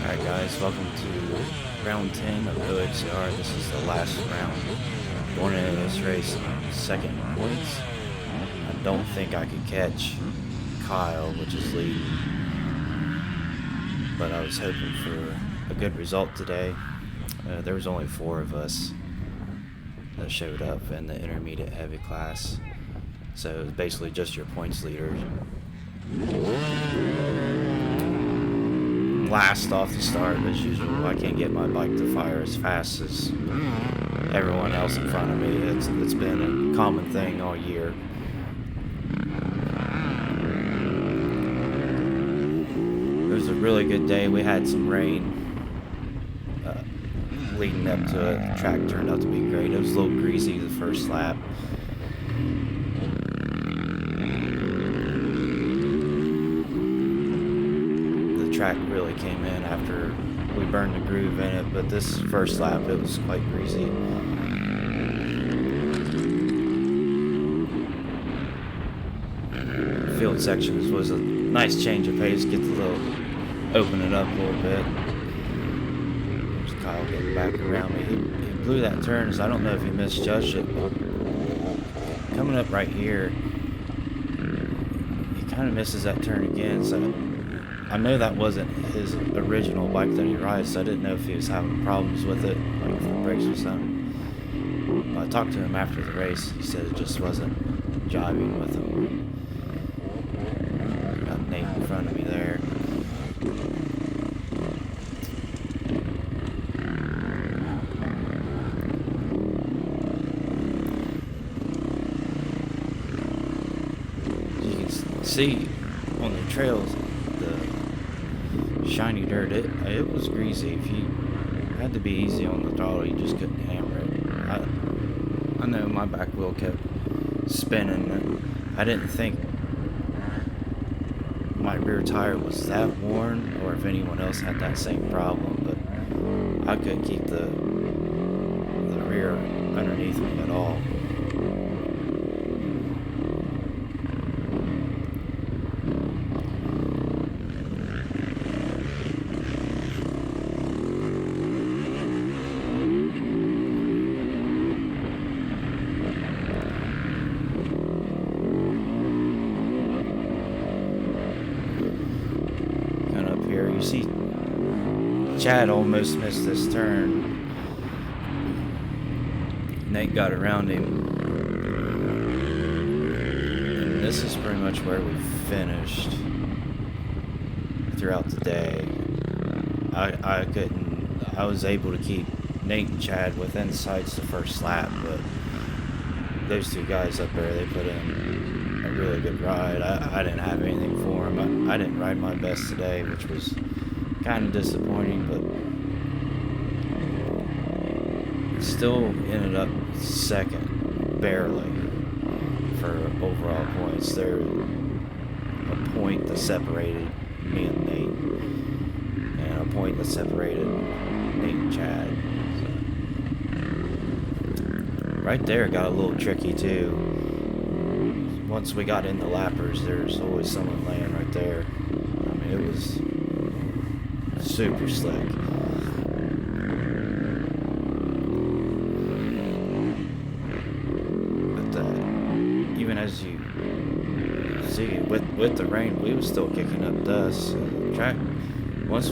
Alright guys, welcome to round 10 of OXCR. This is the last round. Going into this race second in points. I don't think I could catch Kyle, which is leading, but I was hoping for a good result today. There was only 4 of us that showed up in the intermediate heavy class, so it was basically just your points leaders. Last off the start as usual. I can't get my bike to fire as fast as everyone else in front of me. It's been a common thing all year. It was a really good day. We had some rain leading up to it. The track turned out to be great. It was a little greasy the first lap. Track really came in after we burned the groove in it, but this first lap it was quite greasy. Field sections was a nice change of pace, open it up a little bit. There's Kyle getting back around me. He blew that turn, so I don't know if he misjudged it, but coming up right here, he kind of misses that turn again, so I know that wasn't his original bike that he rides, so I didn't know if he was having problems with it, like if the brakes or something. But I talked to him after the race. He said it just wasn't jiving with him. Got Nate in front of me there. You can see on the trails, shiny dirt, it was greasy. If you had to be easy on the throttle, you just couldn't hammer it. I know my back wheel kept spinning. I didn't think my rear tire was that worn, or if anyone else had that same problem, but I couldn't keep the rear underneath me at all. You see Chad almost missed this turn. Nate got around him. And this is pretty much where we finished throughout the day. I was able to keep Nate and Chad within sights the first lap, but those 2 guys up there, they put in a really good ride. I didn't have anything for them. I didn't ride my best today, which was kind of disappointing, but still ended up second, barely, for overall points. There a point that separated me and Nate, and a point that separated Nate and Chad. So, right there got a little tricky too. Once we got into lappers, there's always someone laying right there. I mean, it was super slick. But even as you see, with the rain, we was still kicking up dust. The track, once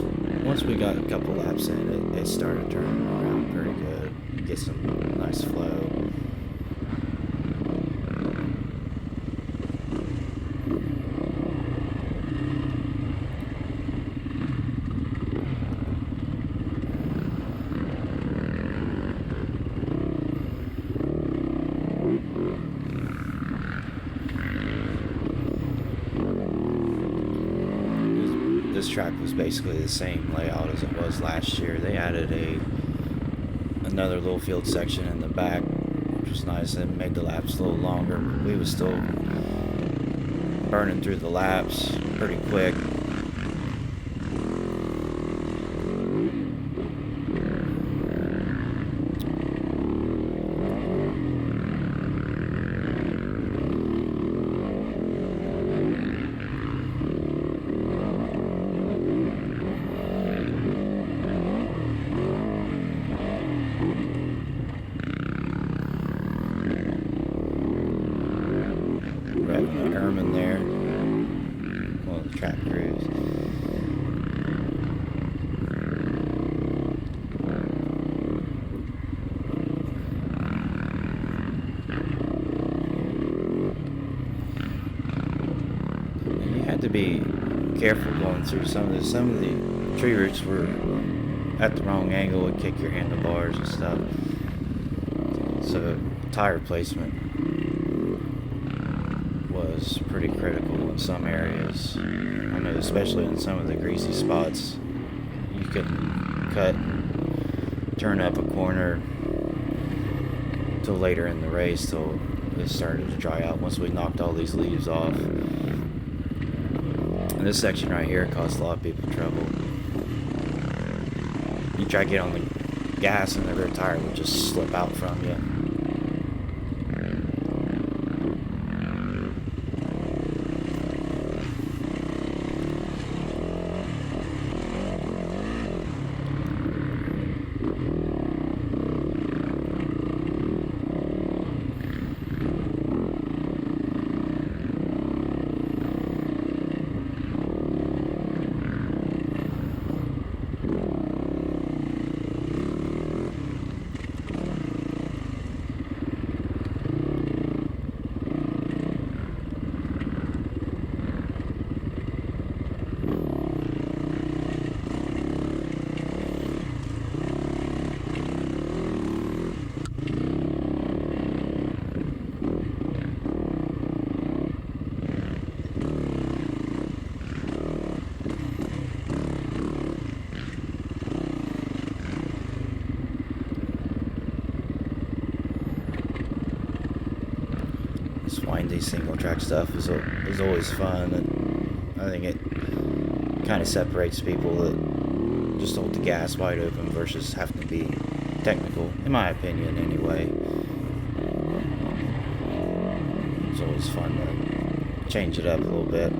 we got a couple laps in, it started turning around pretty good. Get some nice flow. This track was basically the same layout as it was last year. They added another little field section in the back, which was nice, and made the laps a little longer. We was still burning through the laps pretty quick. airman there, one of the track crews. And you had to be careful going through some of the tree roots were at the wrong angle, would kick your handlebars and stuff. So tire placement was pretty critical in some areas. I know, especially in some of the greasy spots, you couldn't cut and turn up a corner till later in the race, till it started to dry out once we knocked all these leaves off. And this section right here caused a lot of people trouble. You try to get on the gas and the rear tire would just slip out from you. Windy single track stuff is always fun, and I think it kind of separates people that just hold the gas wide open versus having to be technical, in my opinion anyway. It's always fun to change it up a little bit.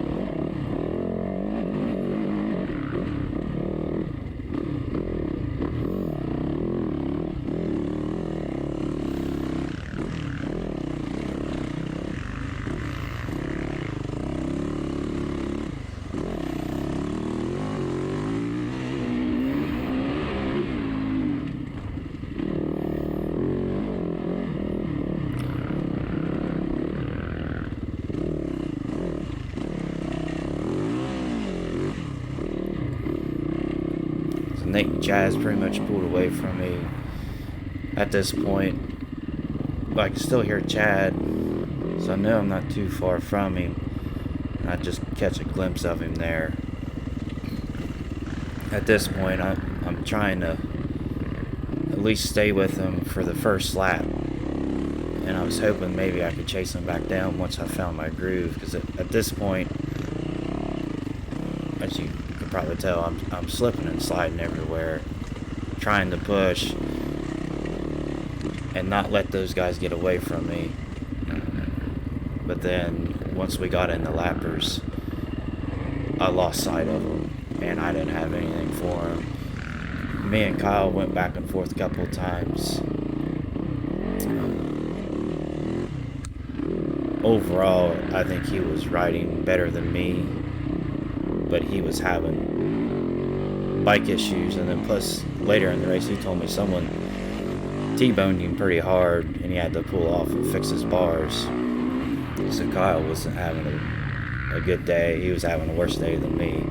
Nate and Chaz pretty much pulled away from me at this point, but I can still hear Chad, so I know I'm not too far from him, and I just catch a glimpse of him there. At this point, I'm trying to at least stay with him for the first lap, and I was hoping maybe I could chase him back down once I found my groove, because at this point, as you can probably tell, I'm slipping and sliding everywhere, trying to push and not let those guys get away from me. But then once we got in the lappers, I lost sight of them, and I didn't have anything for him. Me and Kyle went back and forth a couple of times. Overall, I think he was riding better than me, but he was having bike issues, and then plus later in the race he told me someone T-boned him pretty hard and he had to pull off and fix his bars. So Kyle wasn't having a good day. He was having a worse day than me.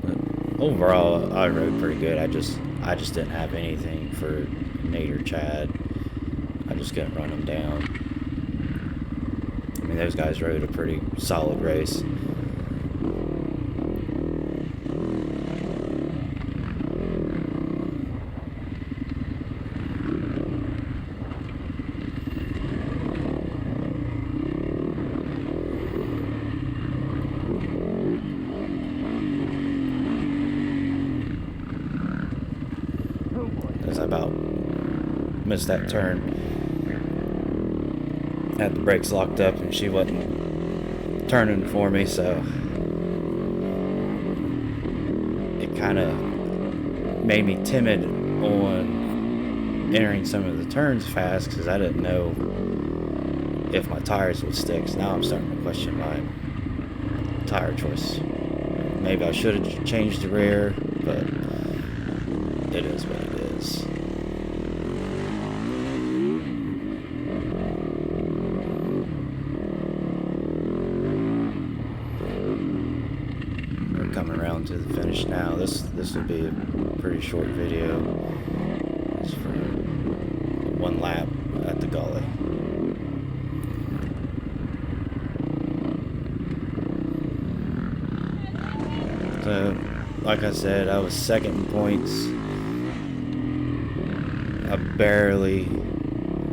But overall, I rode pretty good. I just didn't have anything for Nate or Chad. I just couldn't run them down. I mean, those guys rode a pretty solid race. As I about missed that turn, had the brakes locked up and she wasn't turning for me, so it kind of made me timid on entering some of the turns fast because I didn't know if my tires would stick. So now I'm starting to question my tire choice. Maybe I should have changed the rear, but it is what it is. We're coming around to the finish now. This will be a pretty short video. It's for one lap at the Gully. So, like I said, I was second in points. I barely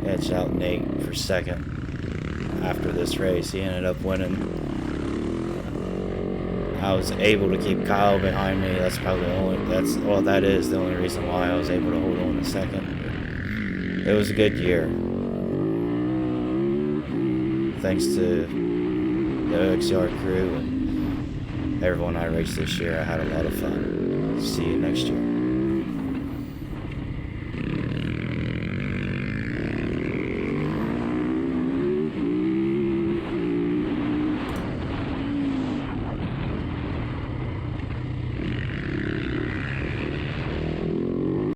edged out Nate for second after this race. He ended up winning. I was able to keep Kyle behind me. That's probably the only, that is the only reason why I was able to hold on to second. It was a good year. Thanks to the OXCR crew and everyone I raced this year. I had a lot of fun. See you next year.